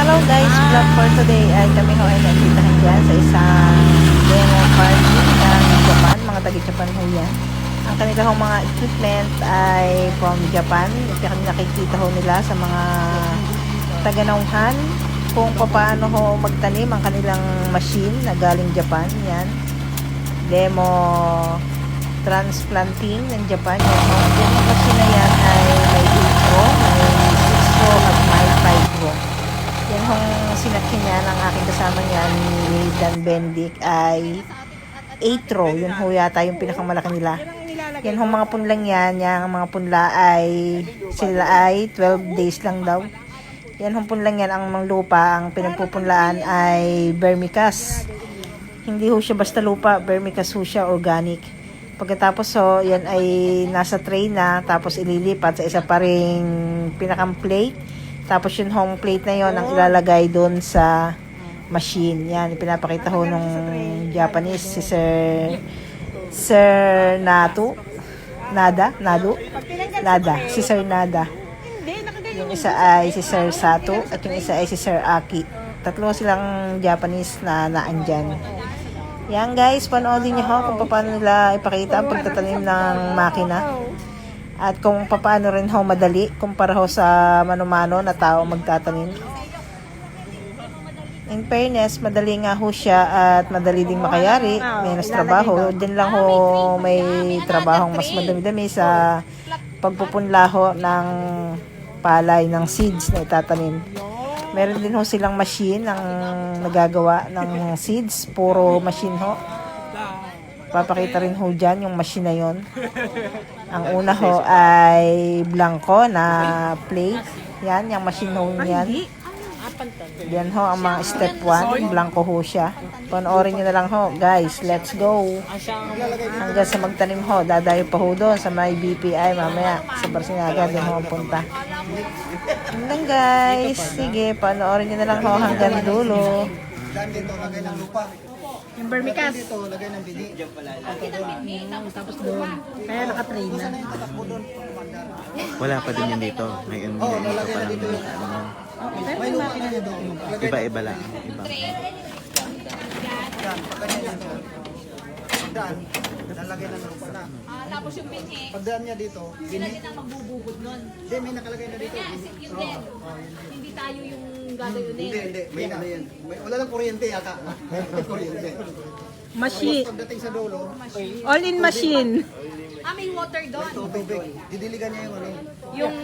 Hello guys, vlog for today ay kami ho ay nakikitahan dyan sa isang demo party ng Japan, mga taga-Japan ho yan. Ang kanila ho mga equipment ay from Japan. Ito kami nakikita ho nila sa mga taga-nauhan kung paano ho magtanim ang kanilang machine na galing Japan. Yan, demo transplanting ng Japan. Yan ho, yung machine na yan ay may 8 row, may 6 row at may 5 row. Yan hong sinakyan niya ng aking kasama niya ni Dan Bendick ay 8 row. Yun ho yata yung pinakamalaki nila. Yan hong mga punlang yan. Yung mga punla ay sila ay 12 days lang daw. Yan hong punlang yan. Ang mga lupa, ang pinagpupunlaan ay vermicast. Hindi ho siya basta lupa. Vermicast ho siya, organic. Pagkatapos so, yan ay nasa tray na. Tapos ililipat sa isa pa ring pinakang plate. Tapos yung home plate na yon ang ilalagay doon sa machine. Yan, ipinapakita ho nung Japanese si Sir Nada, si Sir Nada. Yung isa ay si Sir Sato at yung isa ay si Sir Aki. Tatlo silang Japanese na naandyan. Yan guys, panoodin niyo ho kung paano nila ipakita ang pagtatanim ng makina. At kung paano rin ho madali kumpara ho sa mano-mano na tao magtatanim. In fairness, madali nga ho siya at madali ding makayari. Menos trabaho. Diyan lang ho may trabahong mas madami-dami sa pagpupunla ho ng palay ng seeds na itatanim. Meron din ho silang machine ang nagagawa ng seeds. Puro machine ho. Papakita rin ho dyan yung machine na yon. Ang una ho ay blanco na plate. Yan, yung machine ho yan. Yan ho ang mga step 1. Blanco ho siya. Panoorin nyo na lang ho. Guys, let's go. Hanggang sa magtanim ho. Dadayo pa ho doon sa may BPI mamaya. Sa Barcinaga din ho ang punta. Hanggang guys. Sige, panoorin nyo na lang ho hanggang dulo. Dito, lagay ng lupa. Yung vermicast. Dito, lagay ng bini. Tapos doon. Kaya nakatrain na. Wala pa din yan dito. Ngayon, Oo, dito lalagay pa na lang dito. May lupa na yan doon. Iba-iba lang. Iba. Yan, pagkanya dito. Pagdaan, lalagay ng lupa na. Tapos yung binhi, Pagdaan niya dito, sila bini. din ang magbubugod nun. Hindi, may nakalagay na dito. Kaya, Bini. yun din. Hindi tayo yung gagawin. Hindi. May ano yan. Wala lang kuryente yata. Kuryente. Machine. Tapos pagdating sa dulo, All-in machine. May water doon. tubig. Didiligan niya yung ano. Yung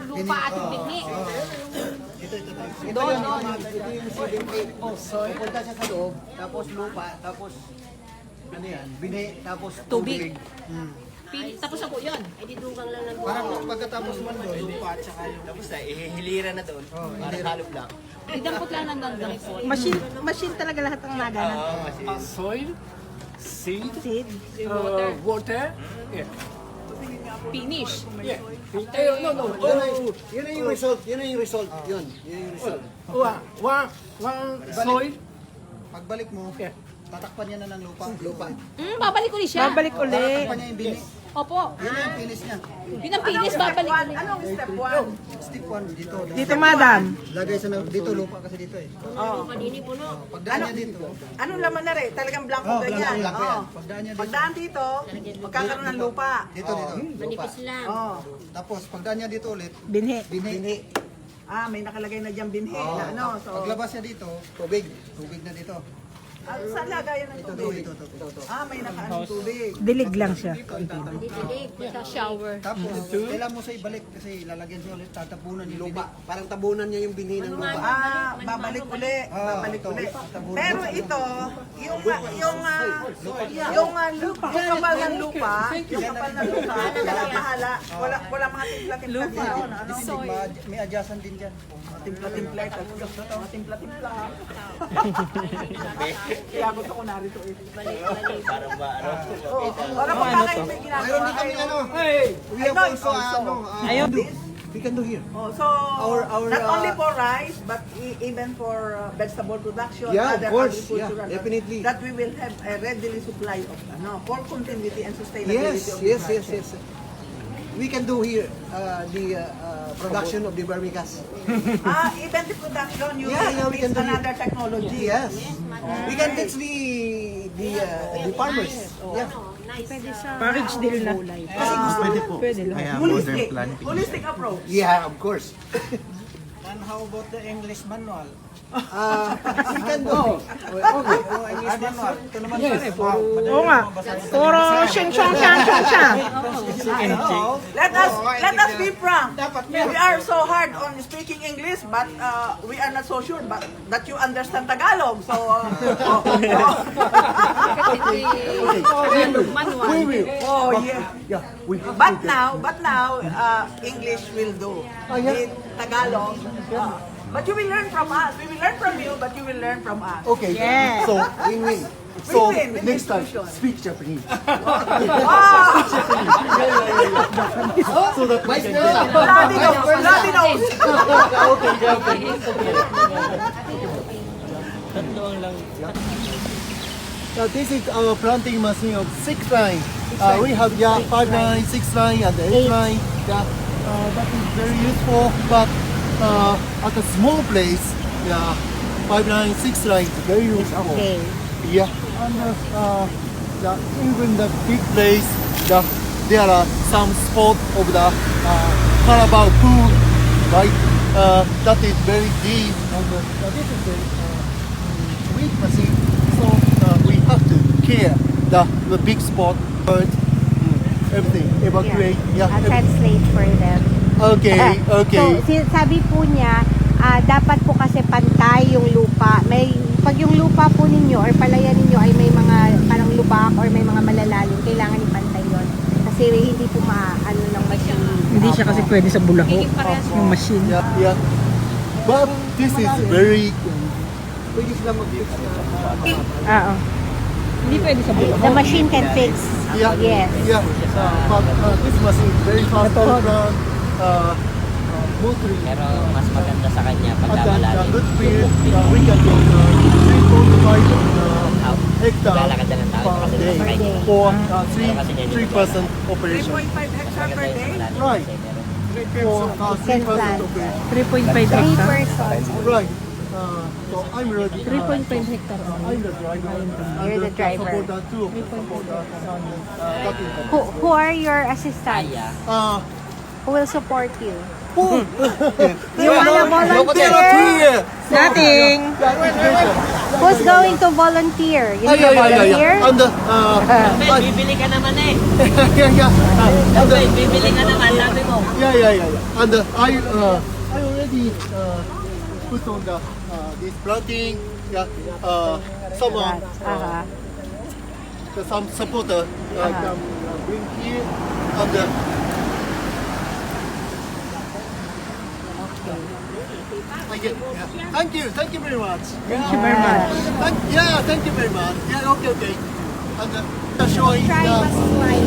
lupa at yung binhi. Ito. Doon. Ito yung seeding cake. Pupunta siya sa loob, tapos lupa, tapos ano yan, bini, tapos Tubig. Hmm. Tapos ako yun. Ay, didugang lang ng Parang pagkatapos man doon, lupa at saka yung... Tapos na, ihihiliran na doon. Para halo lang. Idampot lang ng ganggang po. Machine talaga lahat ng naganan. Soil, seed, Seed. water. Yeah. Finish. Yeah. No. Yun na yung result, yun na yung result. Yun yung result. One soil. Pagbalik mo, tatakpan niya na ng lupa. Babalik ulit siya. Babalik uli. Tatakpan niya yung bini. Opo. Yun na yung finish niya. Yun ang finish, babalik ulit. Anong step 1? Stick one dito. Dito, madam. Lagay sa dito lupa kasi dito eh. Kanini puno. Pagdaan niya dito. Anong laman na rin? Talagang blanco Oh, ganyan. blanco yan. Oh. Pagdaan niya dito. Pagdaan dito, magkakaroon ng lupa. Dito. Lupa. lang. Oh. Tapos pagdaan niya dito ulit, Binhi. bini. May nakalagay na diyang binhi na ano. So, Paglabas niya dito, tubig. Tubig na dito. saan lagayan ng tubig? Dito. May nakaanong tubig. Dilig lang siya. Didilig. Sa shower. Tapos, kailangan mo siya ibalik kasi lalagyan siya ulit, tatapunan yung lupa. Parang tabunan niya yung binhi ng lupa. Babalik uli. Babalik ito. uli. Pero ito, yung kapal ng lupa, wala mga timpla-timpla yun. Ano? May adjacent din dyan. Timpla-timpla ito. Timpla-timpla. Kaya gusto ko narito eh. Parang ba, ano? Wala pa pa kayo may ginagawa. Mayroon din kami ano. We have also Ayun. we can do here. So, not only for rice, but even for vegetable production, Yeah, of other course. agricultural, Yeah, definitely. that we will have a readily supply of for continuity and sustainability of this market. Yes. We can do here the production of the vermicast. Even the production, you Yeah, we can do it. another technology. Yes. We can teach the farmers. Yeah. Package deal na. Pwede po. Kaya modern Holistic. planting. Holistic approach. Yeah, of course. And how about the English manual? We can do. Okay. English manual. Ito naman Oo nga. Puro siyang siya. Let us be frank. We are so hard on speaking English, but we are not so sure but that you understand Tagalog. So, We will. oh yeah. Yeah, we have But to. now, English will do. yeah. In Tagalog. But you will learn from us. We will learn from you, but you will learn from us. Okay. Yeah. So, win-win. So, Win-win, win-win next time, solution. speak Japanese. Wow! So that we can get Bloody nose! Bloody nose! This is our planting machine of 6 line. We have 5 line, 6 line, and 8 line. That is very useful, but at a small place, 5 line, 6 line is very useful. Okay. Yeah, and even the big place, there are some spot of the carabao pool, right? That is very deep, and this is very weak machine. So we have to care the big spot, bird, everything, evacuate. Yeah. I'll translate for them. Okay, okay. So, sabi po niya, dapat po kasi pantay yung lupa. Pag yung lupa po ninyo or palayan ninyo ay may mga parang lubak or may mga malalalim, kailangan ipantay yun. Kasi hindi po maano ng machine. Hindi siya kasi pwede sa bulaho. Yung machine. Yeah, yeah. But this is very. Pwede sila mag-fix Oo. Hindi pwede sa bulaho. The machine can fix. Yeah, Yes. yeah. But this machine is very fast to run. Mostly. Pero mas maganda sa kanya pag At the malalim. good speed, we can get 3.5 hectare Lalakad na ng tao per kasi day nasakay. for Kasi niya 3% operation. 3.5 hectare per day? Right. For 3% operation. 3.5 3 hectare. persons. Right. So I'm ready. 3.5 hectare. I'm the driver. You're the driver. Support that too. Support that. That is the Who are your assistants? Kaya. Who will support you? Who? You wanna volunteer? Dating. Who's going to volunteer? You need to Yeah. volunteer? And Ben, bibili ka naman eh. yeah. And Ben, bibili ka naman, sabi mo. yeah. And I already put on the this planting. Yeah. Someone some supporter can bring here and. Thank you very much. Thank you very much. Thank you very much. Yeah, okay. And after showing Try the, must slide.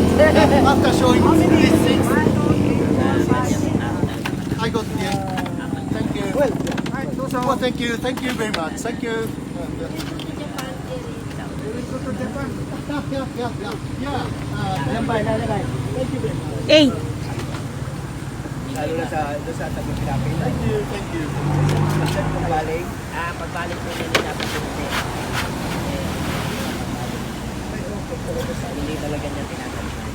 after showing these things, I got thank you. Well, thank you very much. Thank you. Yeah. Thank you very much. 8. Lalo na sa tabi natin. Thank you. Galing. Pagbalik mo na nila dapat yung hindi talaga niya tinataliman.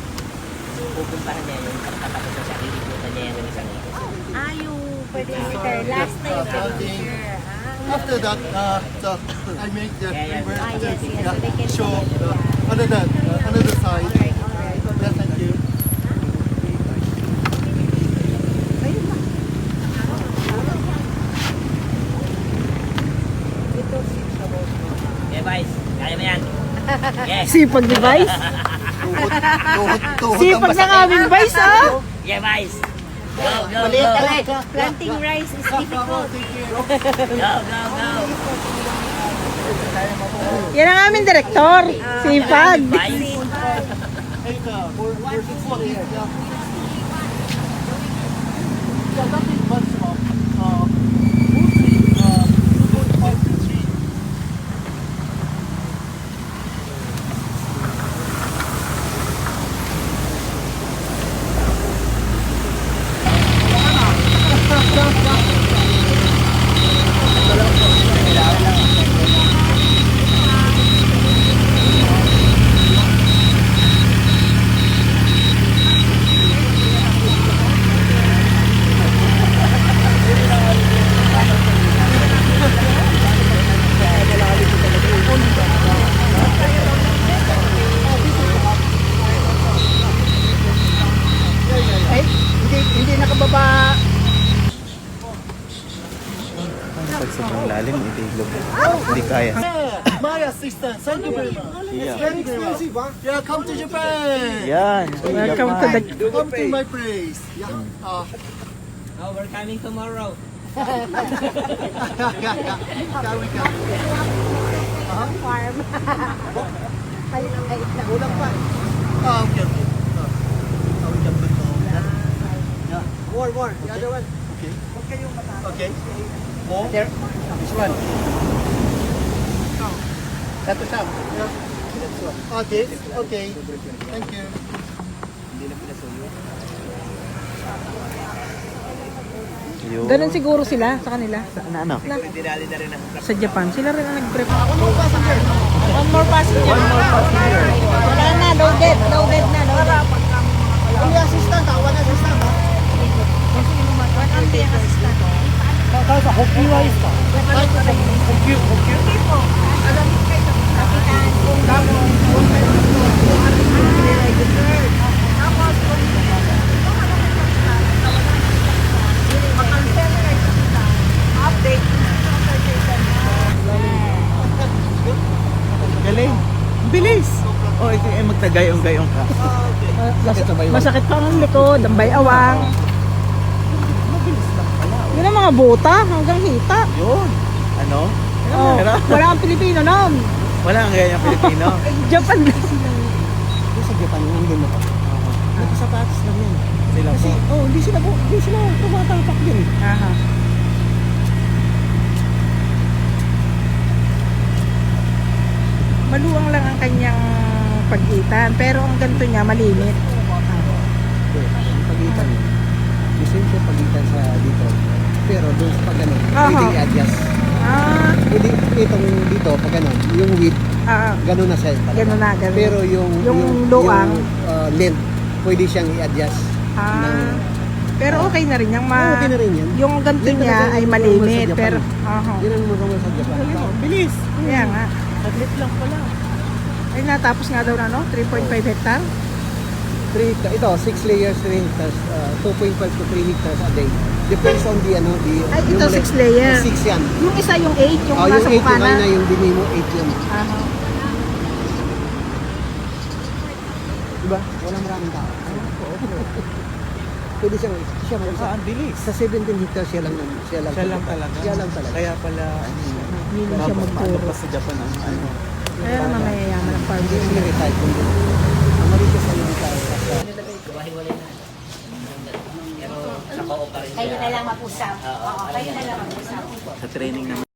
Pupuntahan niya yung pagtatapos na siya, iliputan niya yan ng isang ikot. Yung pwede later. Last na yung picture. After that, I make the river yes. So they can show see. another side. Yeah, thank you. Okay, Vice. Kaya mo yan. Yes. Sipag ni Vice. Tuhod Sipag ng aming Vice, ah. Yeah, Vice. Go. Planting rice is difficult. Go. Yan ang aming direktor. Sipag. Vice. For support here. Yeah. Yeah, that is maximum. Mostly 2.5 to 3. Pag sobrang lalim, itilog. Hindi kaya. My assistant, thank you very much. Yeah. Very expensive, huh? Yeah, come to Japan. Yan. Welcome to the... Come to my place. Yeah. Oh, we're coming tomorrow. Can we come? Farm. Palit na. Kulang pa. Okay, okay. We can put that. Yeah. More. The other one. Okay. Okay. More. There. This one. Satu sam. Okay. Okay. Thank you. Yun. Ganun siguro sila sa kanila. Ano? Dinali na rin ang Sa Japan, sila rin ang nag-prep. One more passenger. One more passenger. Wala na, loaded na, loaded. Only assistant, one assistant. Galing. Bilis. Oh, ito ay magtagayong-gayong ka. Masakit pa ang likod, ang bayawang. Yun ang mga buta, hanggang hita. Yun. Ano? Oh, wala kang Pilipino nun. Wala ang ganyan Pilipino. Japan na. Sa Japan, yung din ako. Sapatos lang yun. Sila po. Hindi sila tumatapak din. Aha. Maluwang lang ang kanyang pagitan, pero ang ganito niya malimit. Pagitan. The same siya pagitan sa dito. Pero doon sa pag ganun, Aha. pwede i-adjust. Pwede itong dito, pag ganun, yung width, ganun na siya. talaga. Ganun na, ganun. Pero yung luwang. length, pwede siyang i-adjust. Pero okay na rin yung Okay na rin yan. yung ganito Yan niya talaga ay yung malimit, normal sa Japan. pero Yun ang normal sa Japan. Bilis. kaya nga. Saglit lang pala. Ay natapos nga daw na, no? 3.5 hectare. Ito, 6 layers, 3 hectares, 2.5 to 3 hectares a day. Depends on the Ay, ito 6 layer. 6 yan. Yung isa yung 8, yung Oh, nasa yung 8, mukha yung na. na yung dini mo, 8 yan. Aha. Diba? Walang maraming tao. Pwede siya mag-isa. Ang bilis. Sa 17 hectares siya lang Siya lang talaga. Siya lang talaga. Kaya pala, Hindi na siya magturo. pa sa Japan ang ano. Kaya naman mayayaman ang farm Hindi siya retired kundi. Ang maliit sa retired. gawahiwalay na. Pero sa co-op pa rin Kayo siya. na lang mag-usap. Oo, kayo na lang mag-usap. Sa training naman.